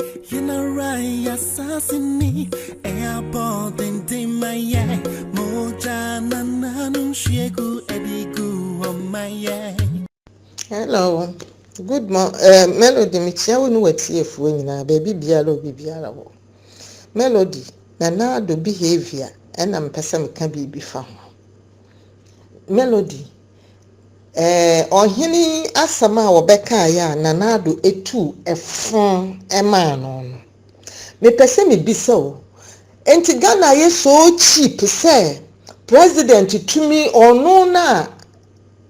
You know right, assassini, airport and Timaya, Moja Nananum Shegu Edigu on my eye. Hello. Good morning. Melody, Michia wonu wati efu nyina baby biara obi biara wo. Melody, na na do behavior na mpesa meka bibi fa ho. Melody, ohini asama a wobeka ya na na do etu efon ema no no. Me pese me bisa o. Enti Ghana ye so cheap say president tumi ono na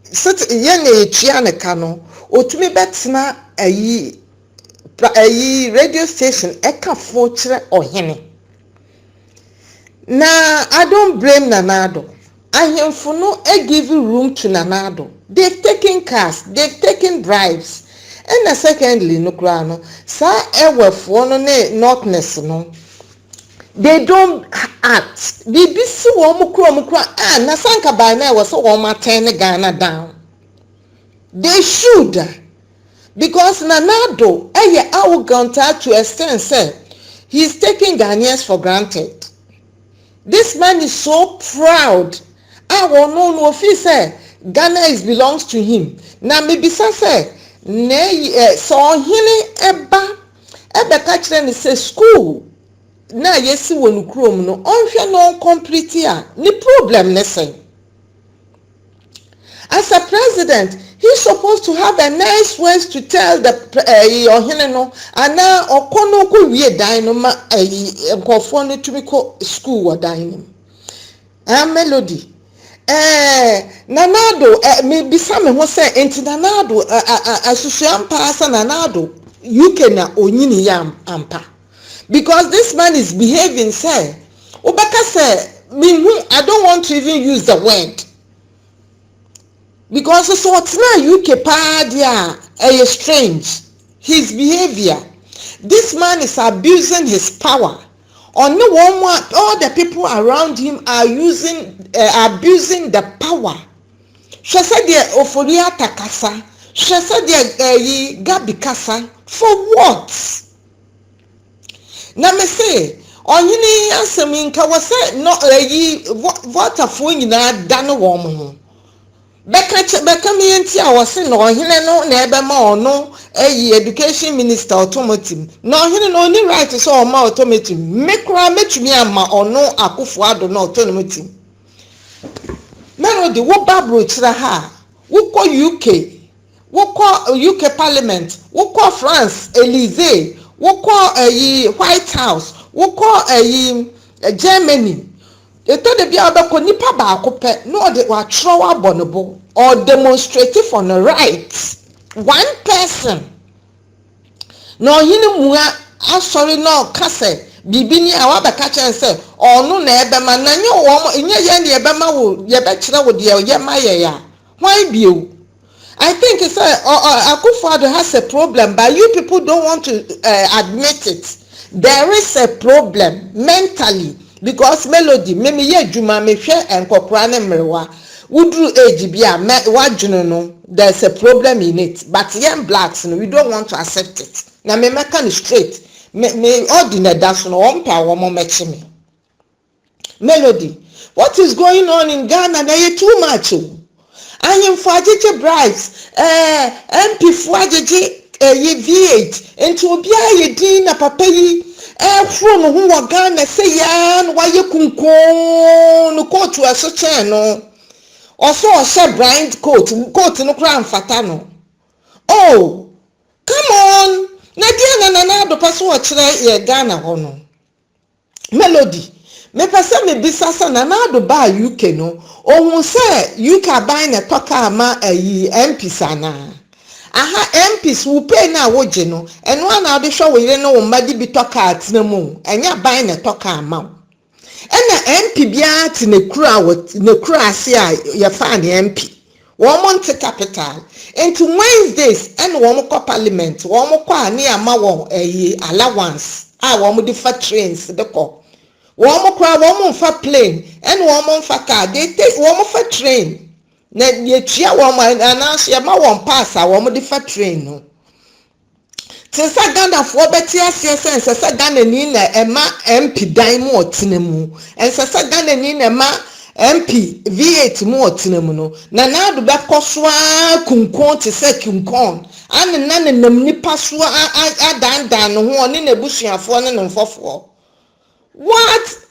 sit ye na etua ne ka no otumi betena ayi radio station ekafo kire ohene na I don't blame Nanado. Ahemfo no give room to Nanado. They've taken cars, they've taken bribes. And secondly no kra no sa ewefo no ne notness no they don't act. Bibi si wo mu kra na sanka by na wo so wo ma turn Ghana down. They should, because Nanado arrogant to a extent say he's taking Ghanaians for granted. This man is so proud. No feel say Ghana belongs to him. Na maybe say so hini eba catch them say school na yesi wonu krom no onhwe no complete ya ni problem ne say. As a president, he's supposed to have a nice words to tell the ohene no ana okono ko wie dan no ma nkofo no tumi ko school wa dan no. Melody. Nanado me bisa me ho say enti Nanado asusuam pa asa Nanado UK na onyini yam ampa. Because this man is behaving say obaka say me I don't want to even use the word. Because so what's now UK padia strange. His behavior. This man is abusing his power. On the one, all the people around him are abusing the power. She said the Ophoria Takasa. She said the Gabi Kasa. For what? Now me say, on you answer me, Kawase no what a phone in a dano woman. Beka mi enti a wose no ohene no na ebe ma ono education minister automatic no ohene no ni right so o ma automatic mekra metumi ama ono Akufo-Addo no automatic Melody wo babro kira ha wo ko UK parliament wo ko France Elysee wo ko White House wo ko Germany. Eto de bia obeko nipa ba akope no de wa throw abonebo or demonstrate for the right one person no hini mua asori no kase bibini awa beka chen se onu na ebe ma na nye wo nye ye ne ebe ma wo ye be kire wo de ye ma ye ya why bio. I think it's Akufo-Addo has a problem, but you people don't want to admit it. There is a problem mentally. Because Melody, me ye juma me hwe enkokora ne mrewa wudru age bia wadwunu no there's a problem in it, but young blacks no we don't want to accept it. Na me make it straight me ordinary that's no on pa wo mo mechi me. Melody, what is going on in Ghana? Na you too much. I am for ajeje bribes MP for ajeje ye V8 enti obi aye din na papa yi from who wa Ghana say ya no waye kunkon no coat aso chen no also o blind coat no kra mfata no. Oh come on na dia na Nanado paso o kire ye Ghana ho no. Melody me pese me bisasa Nanado ba UK no ohun say UK buy na toka ama MP sana. Aha MPs will pay na woje no eno ana ade hwe wo yire no mmadi bi toka atena mu enya ban na toka ama ena MP bia ati ne kura ase a ye fa ne MP wo mo nte capital into Wednesdays ena wo mo ko parliament wo mo ko ani ama wo allowance a wo mo di fa trains de ko wo mo kra wo mo fa plane ena wo mo fa car they take wo mo fa train na ye tua wo ananse ma won pass a wo mo de fa train no Tesa Ghana for Betty yes, and Sasa Ghana Nina Emma MP Daimo Tinemu, and Sasa Ghana Nina Ma MP V8 more Tinemuno. Nana do back Coswa Kunkon to say Kunkon, and none in the Nipaswa I dan one in a bush and 4 What?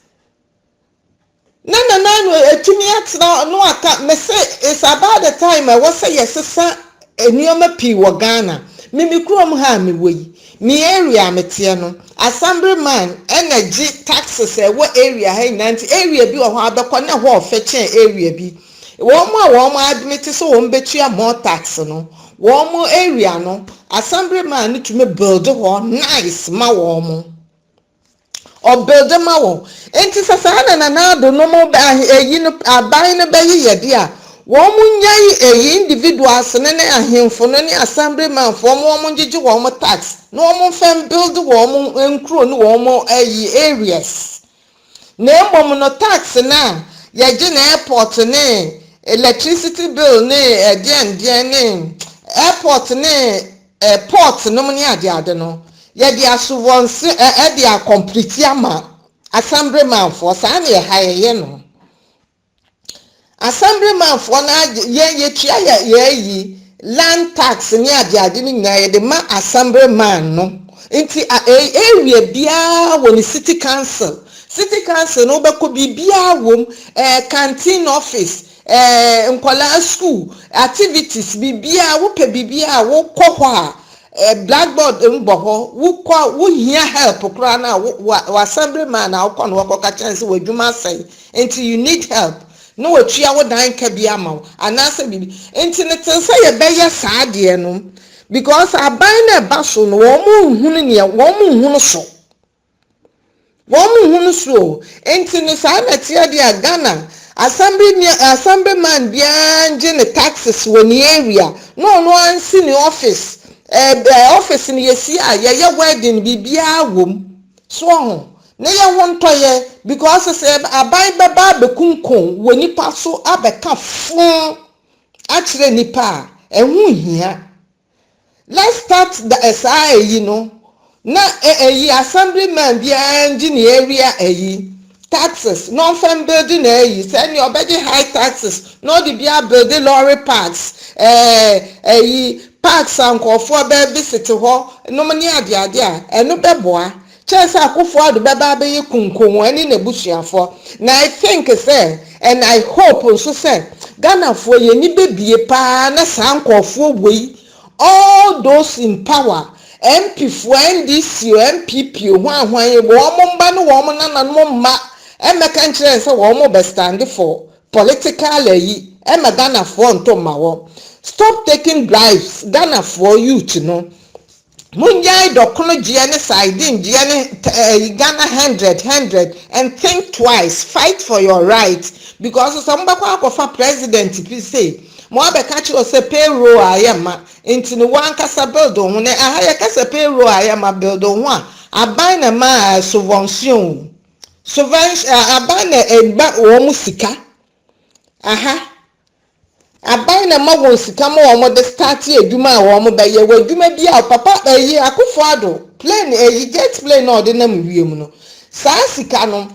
No, to me, no, I can't say it's about the time I was say yes, sir, a near P. Wagana. Mimi Chrome Hammy way. Me area Metiano, Assemblyman, energy taxes, what area, hey, 90 area be or how the corner wall fetching area be. One more admit so won't bet you more tax, no. One more area, no. Assemblyman need to me build a wall nice, my woman. Or build a mawo. Ain't it a sana and another no more buying a bay, dear. Woman yay individuals and him for any assemblyman for woman did you want more tax. No more fan build the woman and crew no more areas. Name woman no tax now. Yajin airport name electricity bill name airport name port no money no. Yadi asuvonsi dia complete yama assemblyman for sani high no assemblyman for na ye tua ye land tax ni ade ni na ye de ma assemblyman no nti area bia woni city council no be ko bibia wom canteen office nkwala school activities bibia wo pe bibia wo kɔ hɔ blackboard mboho wo hia help kra na wo assemblyman na wo no wo ka chance wo adwuma sai until you need help no wo tua wo dan ka bia ma anase bibi until ne tense ye beye saade no because aban na ba so no wo mu hunu ne wo mu hunu so until ne sa na tia dia Ghana assemblyman bia nje ne taxes wo ni area no ansi ni office office ni yesi ya wedding bibia wom so ho na ya wontoye because say abai baba bekunkon woni pa so abeka fun akire nipa ehu hia. Let's start the SI na assemblyman bia engineer area taxes non fan building send your budget high taxes no the bia building lorry parks parks and for be visit ho no mani ade eno beboa chance akofo ado beba be kunkun ani na busuafo na I think say and I hope so say Ghana for ye ni bebie pa na sankofo wei all those in power MP for NDC MPP hwan ye wo mo mba no wo mo nana no mma emeka nkyere say wo mo be stand for political Ghana for ntoma wo. Stop taking bribes. Ghana for youth, Munjai dokono jiane siding jiane Ghana 100 and think twice. Fight for your rights because somebody for president please say mo abeka o say payroll ayama into no one kasa build on ahaya kasa payroll ayama build on one aban na ma subvention aban na egba wo musika aban na mawo sika ma wo de start edwuma wo mo be ye wadwuma bia papa akufo ado plane jet plane no de na wiem no sa sika no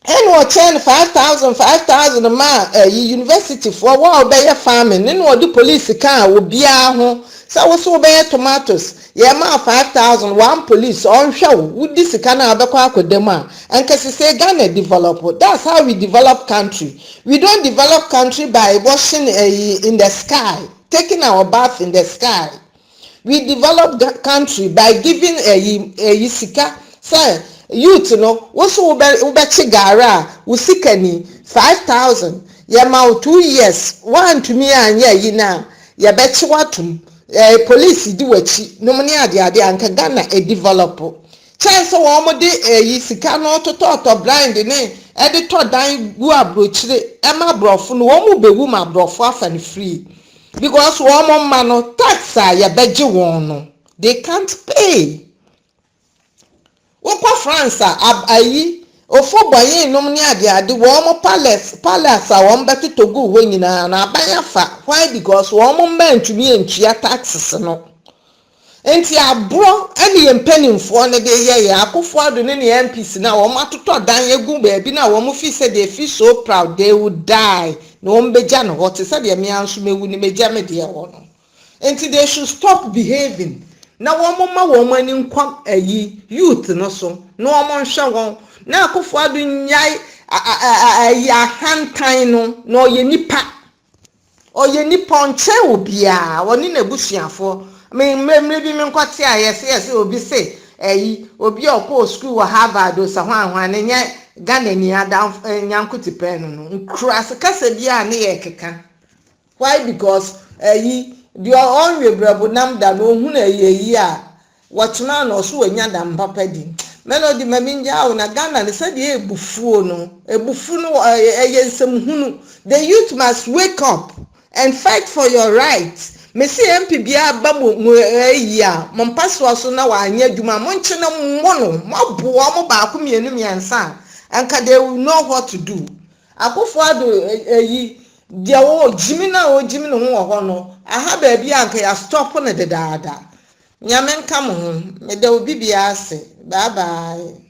eno chen 5000 ma university for wo be ye farming no de police car wo bia ho sa wo so be tomatoes ye ma 5000 one police on hwe wo di sika na abekọ akodem a ankese say Ghana develop. That's how we develop country. We don't develop country by washing in the sky, taking our bath in the sky. We develop the country by giving a sika say youth wo so wo be chigara wo sika ni 5000 ye ma 2 years one to me anya yi na ye be chiwatum police di wachi no mani ade anka Ghana develop chance wo mo de sika no toto blind ne de to dan gu abrochire e ma brofo no wo mo bewu ma brofo afa ne free because wo mo ma no tax ya beje won no they can't pay. Wokwa France ayi ofo boye nom ni ade wo mo palace a wo mbeto togu ho nyina na abanya fa why because wo mo mba ntumi entua taxes no enti abro ene ye mpanimfo ne de ye akofo ado ne MPs na wo matoto dan egu baabi na wo fi say they feel so proud they would die no wo beja no what say de me anso mewu ni meja me de wo no enti they should stop behaving na wo ma wo mani nkwa ayi youth no so no wo nhwe won na akofo ado nyai ya hantan no ye nipa oye nipa nche obia woni na busuafo me bi me nkwate ayese obi say obi okọ school wa Harvard o sa hwan ne nye Ghana ni adam nyankuti pen no nkras kasa bia ne ye keka why because the onwe brabo nam da no hu na a watchna no so wanya da mpapa di melody maminja na Ghana ne say de ebufuo no ensem hunu the youth must wake up and fight for your rights. Messi MP bia ba mo a mo mpaso so na wa anya dwuma mo nche na mo no mo boa mo ba ko mienu miensa anka they will know what to do. Akofo ado dia wo jimi no ho ho no aha ba bia anka ya stop na dedaada nyame nka mo ho me da obi bia ase bye bye.